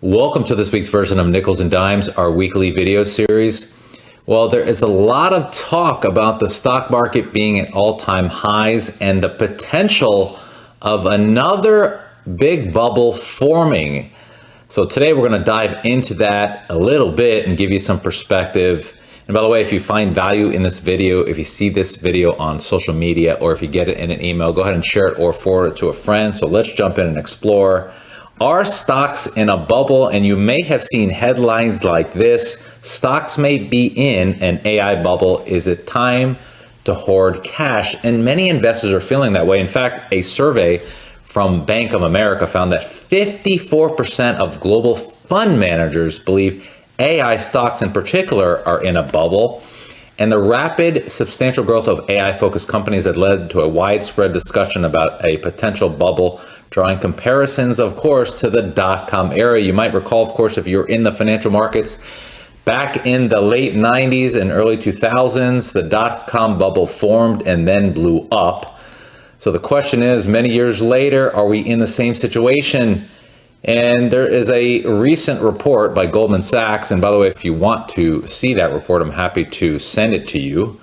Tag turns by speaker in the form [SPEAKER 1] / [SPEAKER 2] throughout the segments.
[SPEAKER 1] Welcome to this week's version of Nickels and Dimes, our weekly video series. Well, there is a lot of talk about the stock market being at all-time highs and the potential of another big bubble forming. So today we're going to dive into that a little bit and give you some perspective. And by the way, if you find value in this video, if you see this video on social media, or if you get it in an email, go ahead and share it or forward it to a friend. So let's jump in and explore. Are stocks in a bubble? And you may have seen headlines like this: stocks may be in an AI bubble. Is it time to hoard cash? And many investors are feeling that way. In fact, a survey from Bank of America found that 54% of global fund managers believe AI stocks in particular are in a bubble. And the rapid, substantial growth of AI-focused companies that led to a widespread discussion about a potential bubble, drawing comparisons, of course, to the dot-com era. You might recall, of course, if you're in the financial markets, back in the late 90s and early 2000s, the dot-com bubble formed and then blew up. So the question is, many years later, are we in the same situation? And there is a recent report by Goldman Sachs. And by the way, if you want to see that report, I'm happy to send it to you.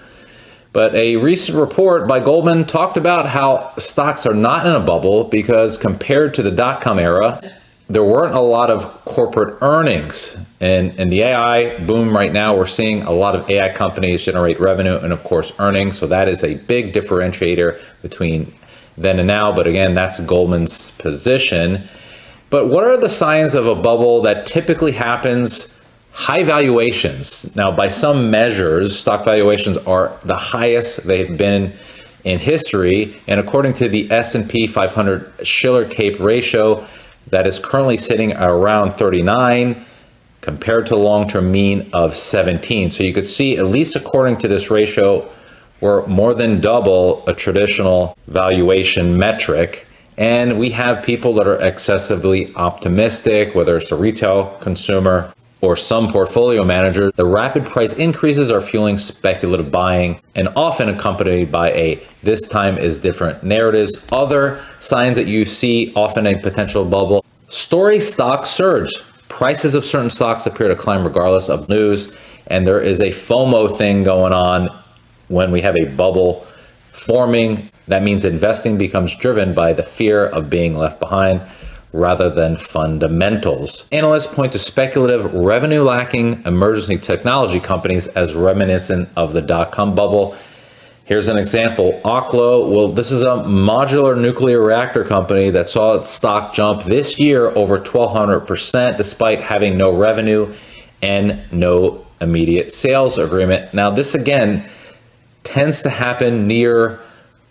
[SPEAKER 1] But a recent report by Goldman talked about how stocks are not in a bubble because compared to the dot-com era, there weren't a lot of corporate earnings. And in the AI boom right now, we're seeing a lot of AI companies generate revenue and, of course, earnings. So that is a big differentiator between then and now. But again, that's Goldman's position. But what are the signs of a bubble that typically happens? High valuations. Now, by some measures, stock valuations are the highest they've been in history. And according to the S&P 500 Shiller-Cape ratio, that is currently sitting at around 39 compared to a long-term mean of 17. So you could see, at least according to this ratio, we're more than double a traditional valuation metric. And we have people that are excessively optimistic, whether it's a retail consumer or some portfolio manager. The rapid price increases are fueling speculative buying and often accompanied by a "this time is different" narratives. Other signs that you see often a potential bubble: story stocks surge. Prices of certain stocks appear to climb regardless of news. And there is a FOMO thing going on when we have a bubble forming. That means investing becomes driven by the fear of being left behind rather than fundamentals. Analysts point to speculative, revenue-lacking emerging technology companies as reminiscent of the dot-com bubble. Here's an example. Oklo, well, this is a modular nuclear reactor company that saw its stock jump this year over 1,200% despite having no revenue and no immediate sales agreement. Now, this again tends to happen near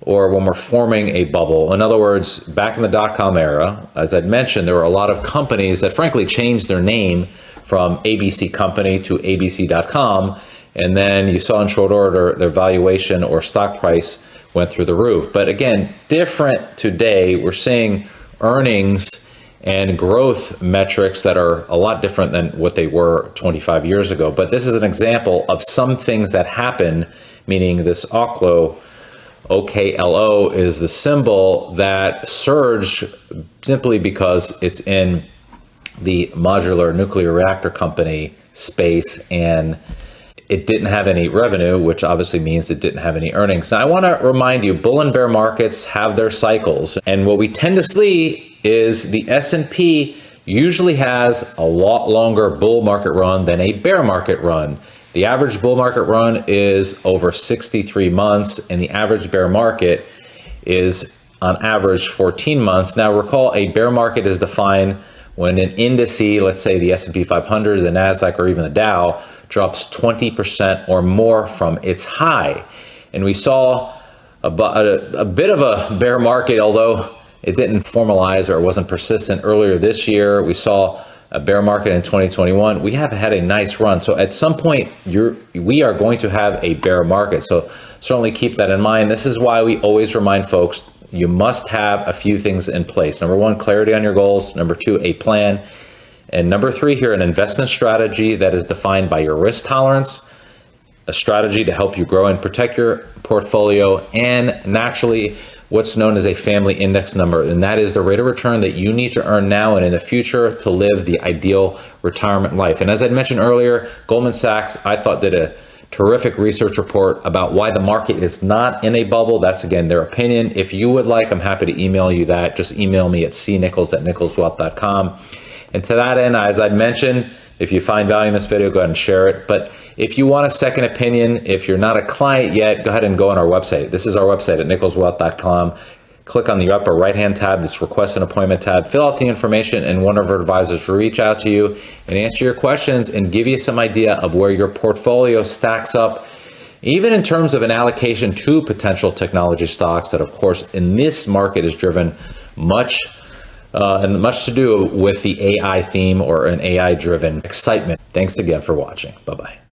[SPEAKER 1] or when we're forming a bubble. In other words, back in the dot-com era, as I'd mentioned, there were a lot of companies that frankly changed their name from ABC Company to ABC.com. And then you saw in short order their valuation or stock price went through the roof. But again, different today. We're seeing earnings and growth metrics that are a lot different than what they were 25 years ago. But this is an example of some things that happen, meaning this Oklo, OKLO, is the symbol that surged simply because it's in the modular nuclear reactor company space and it didn't have any revenue, which obviously means it didn't have any earnings. Now, I want to remind you, bull and bear markets have their cycles. And what we tend to see is the S&P usually has a lot longer bull market run than a bear market run. The average bull market run is over 63 months, and the average bear market is on average 14 months. Now, recall, a bear market is defined when an index, let's say the S&P 500, the NASDAQ, or even the Dow, drops 20% or more from its high. And we saw a bit of a bear market, although it didn't formalize or it wasn't persistent earlier this year. We saw a bear market in 2021. We have had a nice run. So at some point, we are going to have a bear market. So certainly keep that in mind. This is why we always remind folks, you must have a few things in place. Number one, clarity on your goals. Number two, a plan. And number three here, an investment strategy that is defined by your risk tolerance, a strategy to help you grow and protect your portfolio, and naturally what's known as a family index number, and that is the rate of return that you need to earn now and in the future to live the ideal retirement life. And as I mentioned earlier, Goldman Sachs, I thought, did a terrific research report about why the market is not in a bubble. That's, again, their opinion. If you would like, I'm happy to email you that. Just email me at cnichols@nicholswealth.com. And to that end, as I mentioned, if you find value in this video, go ahead and share it. But if you want a second opinion, if you're not a client yet, go ahead and go on our website. This is our website at nicholswealth.com. Click on the upper right-hand tab, this request an appointment tab, fill out the information, and one of our advisors will reach out to you and answer your questions and give you some idea of where your portfolio stacks up, even in terms of an allocation to potential technology stocks that, of course, in this market is driven much to do with the AI theme or an AI-driven excitement. Thanks again for watching. Bye-bye.